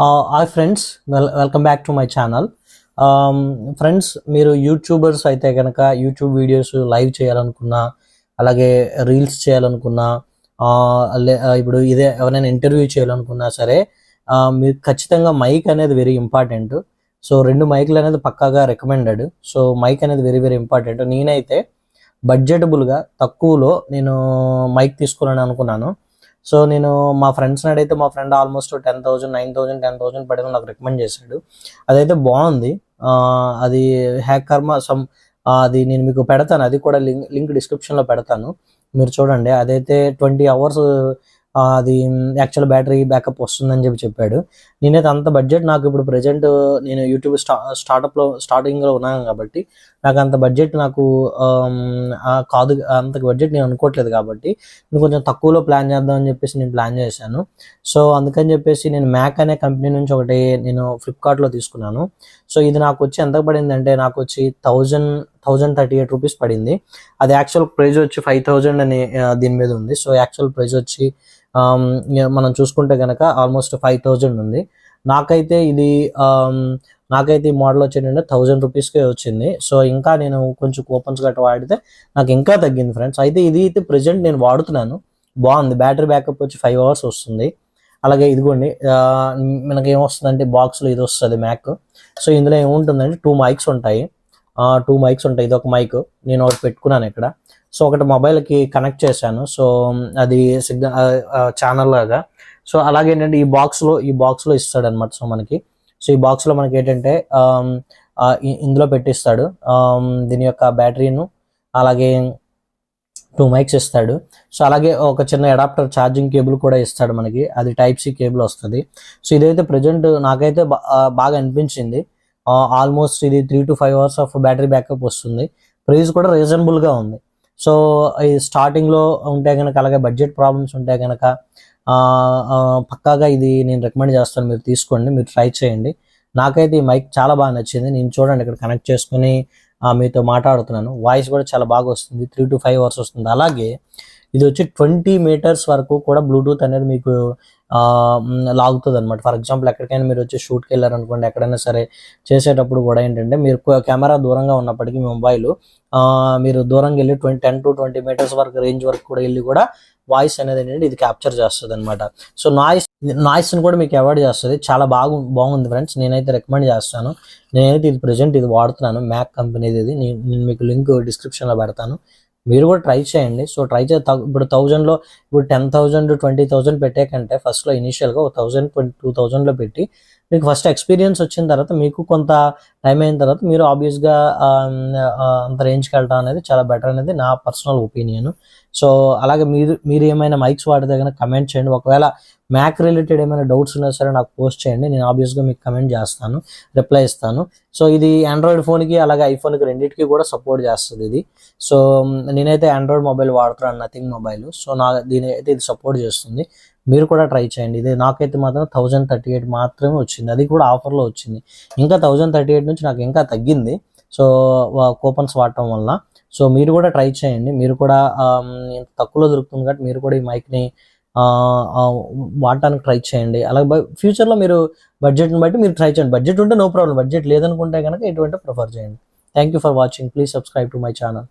Hi friends, welcome back to my channel. Friends, మీరు YouTubers అయితే కనుక యూట్యూబ్ వీడియోస్ లైవ్ చేయాలనుకున్నా, అలాగే రీల్స్ చేయాలనుకున్నా, ఇప్పుడు ఇదే ఎవరైనా ఇంటర్వ్యూ చేయాలనుకున్నా సరే, మీరు ఖచ్చితంగా మైక్ అనేది వెరీ ఇంపార్టెంట్. సో 2 మైకులు అనేది పక్కాగా రికమెండెడ్. సో మైక్ అనేది వెరీ వెరీ ఇంపార్టెంట్. నేనైతే బడ్జెటబుల్గా తక్కువలో నేను మైక్ తీసుకోవాలని అనుకున్నాను. సో నేను మా ఫ్రెండ్స్ని అడిగితే మా ఫ్రెండ్ ఆల్మోస్ట్ 10,000, 9,000, 10,000 పడింది నాకు రికమెండ్ చేశాడు. అదైతే బాగుంది. అది హ్యాక్ కర్మ అది నేను మీకు పెడతాను. అది కూడా లింక్ డిస్క్రిప్షన్లో పెడతాను, మీరు చూడండి. అదైతే 20 hours అది యాక్చువల్ బ్యాటరీ బ్యాకప్ వస్తుందని చెప్పాడు. నేనైతే అంత బడ్జెట్ నాకు ఇప్పుడు ప్రజెంట్ నేను యూట్యూబ్ స్టార్టింగ్లో ఉన్నాను కాబట్టి నాకు అంత బడ్జెట్ నాకు కాదు. అంత బడ్జెట్ నేను అనుకోవట్లేదు కాబట్టి నేను కొంచెం తక్కువలో ప్లాన్ చేద్దామని చెప్పేసి నేను ప్లాన్ చేశాను. సో అందుకని చెప్పేసి నేను మ్యాక్ అనే కంపెనీ నుంచి ఒకటి నేను ఫ్లిప్కార్ట్లో తీసుకున్నాను. సో ఇది నాకు వచ్చి ఎంత పడిందంటే నాకు వచ్చి 1,038 రూపీస్ పడింది. అది యాక్చువల్ ప్రైస్ వచ్చి 5,000 అని దీని మీద ఉంది. సో యాక్చువల్ ప్రైస్ వచ్చి మనం చూసుకుంటే కనుక ఆల్మోస్ట్ 5,000 ఉంది. నాకైతే ఈ మోడల్ వచ్చేటంటే 1,000 రూపీస్కే వచ్చింది. సో ఇంకా నేను కొంచెం కూపన్స్ గట్రా వాడితే నాకు ఇంకా తగ్గింది ఫ్రెండ్స్. అయితే ఇది అయితే ప్రజెంట్ నేను వాడుతున్నాను, బాగుంది. బ్యాటరీ బ్యాకప్ వచ్చి 5 hours వస్తుంది. అలాగే ఇదిగోండి, మనకి ఏమొస్తుందంటే బాక్స్లో ఇది వస్తుంది మ్యాక్. సో ఇందులో ఏముంటుందంటే 2 మైక్స్ ఉంటాయి. 2 మైక్స్ ఉంటాయి. ఇది ఒక మైక్ నేను ఒకటి పెట్టుకున్నాను ఇక్కడ. సో ఒకటి మొబైల్కి కనెక్ట్ చేశాను. సో అది ఛానల్ లాగా. సో అలాగే ఏంటంటే ఈ బాక్స్లో ఇస్తాడు అనమాట. సో ఈ బాక్స్లో మనకి ఏంటంటే ఇందులో పెట్టిస్తాడు దీని యొక్క బ్యాటరీను, అలాగే 2 మైక్స్ ఇస్తాడు. సో అలాగే ఒక చిన్న అడాప్టర్ ఛార్జింగ్ కేబుల్ కూడా ఇస్తాడు మనకి. అది Type-C కేబుల్ వస్తుంది. సో ఇదైతే ప్రజెంట్ నాకైతే బాగా అనిపించింది. ఆల్మోస్ట్ ఇది 3 to 5 hours of battery backup వస్తుంది. ప్రైస్ కూడా రీజనబుల్గా ఉంది. సో ఈ స్టార్టింగ్లో ఉంటే కనుక, అలాగే బడ్జెట్ ప్రాబ్లమ్స్ ఉంటే కనుక పక్కాగా ఇది నేను రికమెండ్ చేస్తాను. మీరు తీసుకోండి, మీరు ట్రై చేయండి. నాకైతే ఈ మైక్ చాలా బాగా నచ్చింది. నేను చూడండి ఇక్కడ కనెక్ట్ చేసుకుని మీతో మాట్లాడుతున్నాను. వాయిస్ కూడా చాలా బాగా వస్తుంది. 3 to 5 hours వస్తుంది. అలాగే ఇది వచ్చి 20 meters వరకు కూడా బ్లూటూత్ అనేది మీకు లాగుతుంది అనమాట. ఫర్ ఎగ్జాంపుల్ ఎక్కడికైనా మీరు వచ్చి షూట్కి వెళ్ళారనుకోండి, ఎక్కడైనా సరే చేసేటప్పుడు కూడా ఏంటంటే మీరు కెమెరా దూరంగా ఉన్నప్పటికీ మీ మొబైల్ మీరు దూరంగా వెళ్ళి 10 to 20 meters వరకు రేంజ్ వరకు కూడా వెళ్ళి కూడా వాయిస్ అనేది ఏంటంటే ఇది క్యాప్చర్ చేస్తుంది అనమాట. సో నాయిస్ని కూడా మీకు అవాయిడ్ చేస్తుంది. చాలా బాగుంది ఫ్రెండ్స్. నేనైతే రికమెండ్ చేస్తాను. నేనైతే ఇది ప్రజెంట్ ఇది వాడుతున్నాను, మ్యాక్ కంపెనీది. ఇది నేను మీకు లింక్ డిస్క్రిప్షన్లో పెడతాను, మీరు కూడా ట్రై చేయండి. సో ట్రై ఇప్పుడు 1000లో ఇప్పుడు 10,000 to 20,000 పెట్టే కంటే ఫస్ట్లో ఇనీషియల్గా 1,000 2,000లో పెట్టి మీకు ఫస్ట్ ఎక్స్పీరియన్స్ వచ్చిన తర్వాత మీకు కొంత టైం అయిన తర్వాత మీరు ఆబ్వియస్గా అంత రేంజ్కి వెళ్ళడం అనేది చాలా బెటర్ అనేది నా పర్సనల్ ఒపీనియన్. సో అలాగే మీరు ఏమైనా మైక్స్ వాడితే కనుక కమెంట్ చేయండి. ఒకవేళ మ్యాక్ రిలేటెడ్ ఏమైనా డౌట్స్ ఉన్నా సరే నాకు పోస్ట్ చేయండి. నేను ఆబ్వియస్గా మీకు కమెంట్ చేస్తాను, రిప్లై ఇస్తాను. సో ఇది ఆండ్రాయిడ్ ఫోన్కి అలాగే ఐఫోన్కి రెండింటికి కూడా సపోర్ట్ చేస్తుంది ఇది. సో నేనైతే ఆండ్రాయిడ్ మొబైల్ వాడుతున్నాను, నథింగ్ మొబైల్. సో దీని అయితే ఇది సపోర్ట్ చేస్తుంది. మీరు కూడా ట్రై చేయండి. ఇది నాకైతే మాత్రం 1,038 మాత్రమే వచ్చింది. అది కూడా ఆఫర్లో వచ్చింది. ఇంకా 1,038 నుంచి నాకు ఇంకా తగ్గింది. సో కూపన్స్ వాడటం వల్ల. సో మీరు కూడా ట్రై చేయండి. మీరు కూడా తక్కువలో దొరుకుతుంది కాబట్టి మీరు కూడా ఈ మైక్ని వాడటానికి ట్రై చేయండి. అలాగే ఫ్యూచర్లో మీరు బడ్జెట్ని బట్టి మీరు ట్రై చేయండి. బడ్జెట్ ఉంటే నో ప్రాబ్లం, బడ్జెట్ లేదనుకుంటే కనుక ఎటువంటి ప్రిఫర్ చేయండి. Thank you for watching. Please subscribe to my channel.